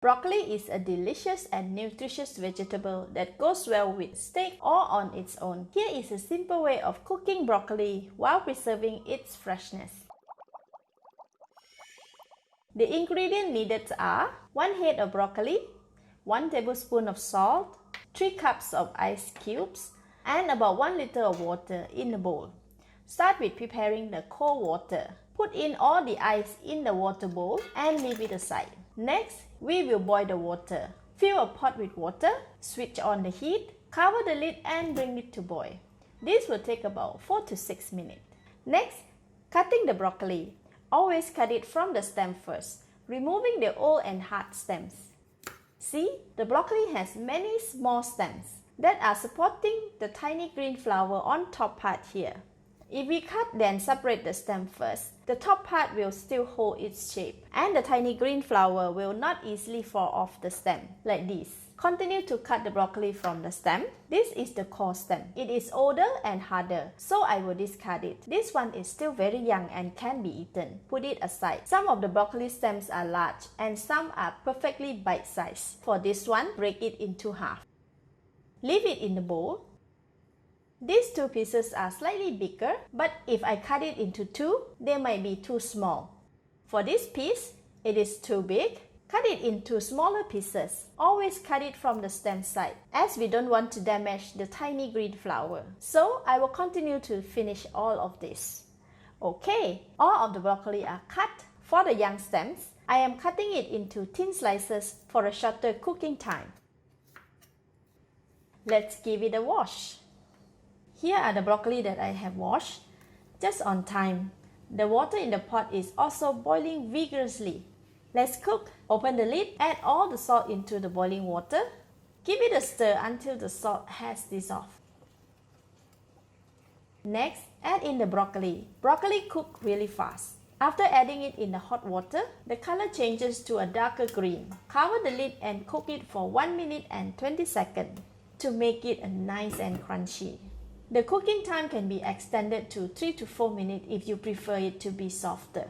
Broccoli is a delicious and nutritious vegetable that goes well with steak or on its own. Here is a simple way of cooking broccoli while preserving its freshness. The ingredients needed are 1 head of broccoli, 1 tablespoon of salt, 3 cups of ice cubes, and about 1 liter of water in a bowl. Start with preparing the cold water. Put in all the ice in the water bowl and leave it aside. Next, we will boil the water. Fill a pot with water, switch on the heat, cover the lid and bring it to boil. This will take about 4 to 6 minutes. Next, cutting the broccoli. Always cut it from the stem first, removing the old and hard stems. See, the broccoli has many small stems that are supporting the tiny green flower on top part here. If we cut then separate the stem first, the top part will still hold its shape and the tiny green flower will not easily fall off the stem, like this. Continue to cut the broccoli from the stem. This is the core stem. It is older and harder, so I will discard it. This one is still very young and can be eaten. Put it aside. Some of the broccoli stems are large and some are perfectly bite-sized. For this one, break it into half. Leave it in the bowl. These two pieces are slightly bigger, but if I cut it into two, they might be too small. For this piece, it is too big. Cut it into smaller pieces. Always cut it from the stem side, as we don't want to damage the tiny green flower. So I will continue to finish all of this. Okay, all of the broccoli are cut. For the young stems, I am cutting it into thin slices for a shorter cooking time. Let's give it a wash. Here are the broccoli that I have washed, just on time. The water in the pot is also boiling vigorously. Let's cook. Open the lid, add all the salt into the boiling water. Give it a stir until the salt has dissolved. Next, add in the broccoli. Broccoli cooks really fast. After adding it in the hot water, the color changes to a darker green. Cover the lid and cook it for 1 minute and 20 seconds to make it nice and crunchy. The cooking time can be extended to 3 to 4 minutes if you prefer it to be softer.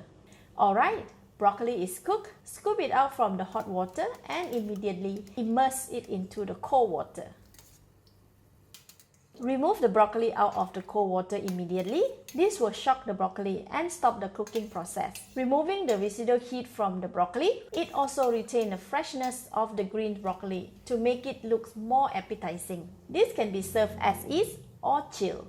Alright, broccoli is cooked. Scoop it out from the hot water and immediately immerse it into the cold water. Remove the broccoli out of the cold water immediately. This will shock the broccoli and stop the cooking process. Removing the residual heat from the broccoli, it also retains the freshness of the green broccoli to make it look more appetizing. This can be served as is or chill.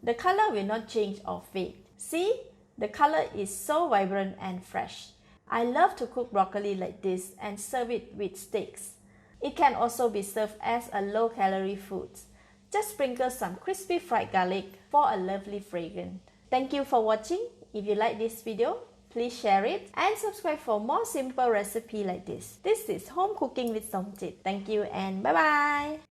The color will not change or fade. See, the color is so vibrant and fresh. I love to cook broccoli like this and serve it with steaks. It can also be served as a low-calorie food. Just sprinkle some crispy fried garlic for a lovely fragrance. Thank you for watching. If you like this video, please share it and subscribe for more simple recipes like this. This is Home Cooking with Somchit. Thank you and bye-bye.